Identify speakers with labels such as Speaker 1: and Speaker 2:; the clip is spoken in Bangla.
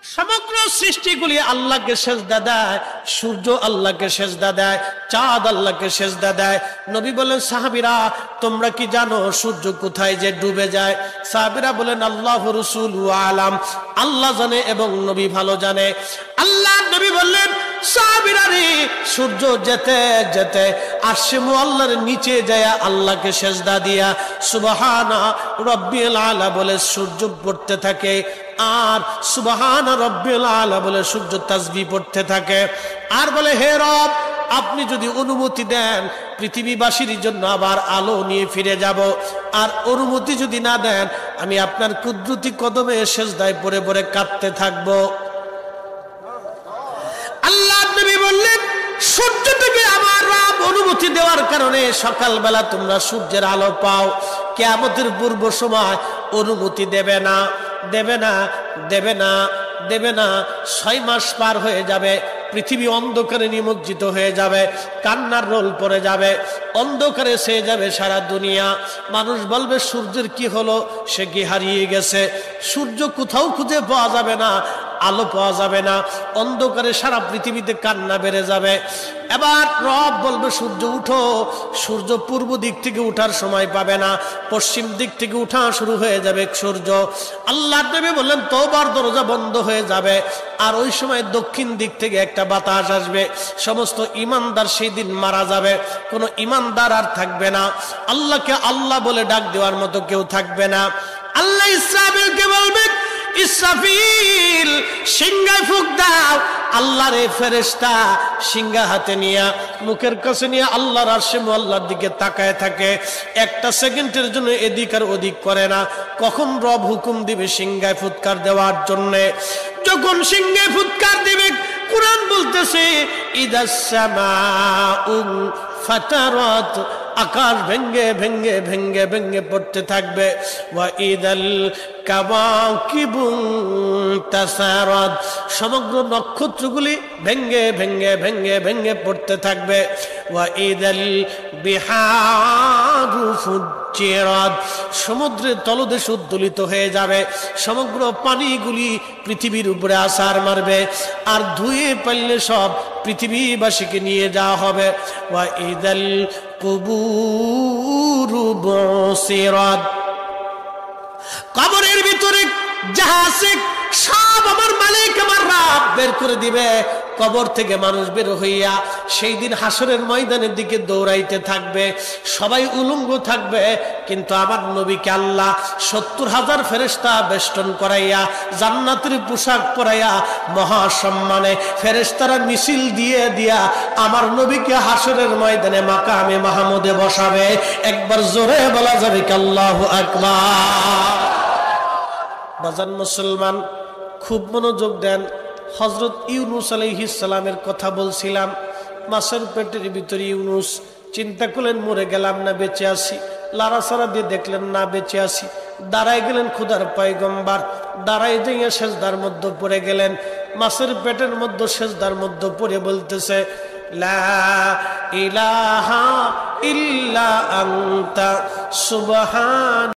Speaker 1: সমগ্র সৃষ্টিগুলি আল্লাহকে সেজদা দেয়, সূর্য আল্লাহকে সেজদা দেয়, চাঁদ আল্লাহকে সেজদা দেয়। নবী বলেন, সাহাবীরা তোমরা কি জানো সূর্য কোথায় যে ডুবে যায়? সাহাবীরা বলেন, আল্লাহু রাসূলু আলাম, আল্লাহ জানে এবং নবী ভালো জানে। আল্লাহ নবী বললেন, সাহাবীরা রে, সূর্য যেতে যেতে আরশে মুআল্লার নিচে যায় আল্লাহকে সেজদা দিয়া সুবহানা রাব্বিল আলা বলে সূর্য পড়তে থাকে, আর সুবহান রাব্বিল আলা বলে সূর্য তাসবিহ পড়তে থাকে, আর বলে, হে রব, আপনি যদি অনুমতি দেন পৃথিবীবাসীর জন্য আবার আলো নিয়ে ফিরে যাব, আর অনুমতি যদি না দেন আমি আপনার কুদরতি কদমে সেজদায় পড়ে পড়ে কাঁদতে থাকব। আল্লাহ নবী বললেন, সূর্য থেকে আমার রব অনুমতি দেওয়ার কারণে সকালবেলা তোমরা সূর্যের আলো পাও। কিয়ামতের পূর্ব সময় অনুমতি দেবে না, দেবে না, দেবে না, দেবে না। 6 মাস পার হয়ে যাবে, পৃথিবী অন্ধকারে নিমজ্জিত হয়ে যাবে, কান্নার রোল পড়ে যাবে, অন্ধকারে ছেয়ে যাবে সারা দুনিয়া। মানুষ বলবে, সূর্যের কি হলো? সে কি হারিয়ে গেছে? সূর্য কোথাও খুঁজে পাওয়া যাবে না, আলো পাওয়া যাবে না, অন্ধকারে সারা পৃথিবীতে কান্না বেড়ে যাবে। এবার রব বলবে, সূর্য উঠো। সূর্য পূর্ব দিক থেকে উঠার সময় পাবে না, পশ্চিম দিক থেকে উঠা শুরু হয়ে যাবে সূর্য। আল্লাহ নবী বললেন, তওবার দরজা বন্ধ হয়ে যাবে, আর ওই সময় দক্ষিণ দিক থেকে একটা বাতাস আসবে। সমস্ত ইমানদার সেই দিন মারা যাবে, কোনো ইমানদার আর থাকবে না, আল্লাহকে আল্লাহ বলে ডাক দেওয়ার মতো কেউ থাকবে না। আল্লাহ ইসরাফিলকে বলবেন, ইসরাফিল সিংহায় ফুঁক দাও। আল্লাহর এই ফেরেশতা সিংহা হাতে নিয়ে মুখের কাছে নিয়ে আল্লাহর আরশে মুআল্লার দিকে তাকায় থাকে, একটা সেকেন্ডের জন্য এদিক আর ওদিক করে না। কখন রব হুকুম দিবে সিংহায় ফুৎকার দেওয়ার জন্য, যখন সিংহায় ফুৎকার দিবে, কুরআন বলতেছে, ইদাস সামাউ ফাতারাত, আকাশ ভেঙ্গে ভেঙ্গে ভেঙ্গে ভেঙ্গে পড়তে থাকবে। ওয়া ইদাল কাওয়াকিবু তাসারাত, সমগ্র নক্ষত্রগুলি ভেঙ্গে ভেঙ্গে ভেঙ্গে ভেঙ্গে পড়তে থাকবে। ওয়া ইদাল বিহারু ফুজ্জিরাত, সমুদ্রের তলদেশ উদ্দোলিত হয়ে যাবে, সমগ্র পানিগুলি পৃথিবীর উপরে আছাড় মারবে, আর ধুয়ে পারলে সব পৃথিবীবাসীকে নিয়ে যাওয়া হবে। ওয়া ইদাল কুবুরু বুসিরাত, কবরের ভিতরে যাহা আছে সব আমার মালিক আমার রব বের করে দিবে। কবর থেকে মানুষ বের হইয়া সেই দিন হাসরের ময়দানের দিকে দৌড়াইতে থাকবে, সবাই উলঙ্গ থাকবে, কিন্তু আমার নবীকে আল্লাহ 70,000 ফেরেশতা বেষ্টন করাইয়া জান্নাতের পোশাক পরাইয়া মহাসম্মানে ফেরেশতারা মিছিল দিয়ে দিয়া আমার নবীকে হাসরের ময়দানে মাকামে মাহমুদে বসাবে। একবার জোরে বলা যাবে কি আল্লাহু আকবার? বাজান মুসলমান, খুব মনোযোগ দেন। হযরত ইউনূস আলাইহিস সালামের কথা বলছিলাম। মাছের পেটের ভিতরে ইউনূস, চিন্তা করলেন মরে গেলাম না বেঁচে আছি, লাড়াচাড়া দিয়ে দেখলেন না বেঁচে আছি, দাঁড়ায় গেলেন খোদার পয়গম্বর, দাঁড়ায় দিয়ে সেজদার মধ্যে পড়ে গেলেন। মাছের পেটের মধ্যে সেজদার মধ্যে পড়ে বলতেছে, লা ইলাহা ইল্লা আনতা সুবহান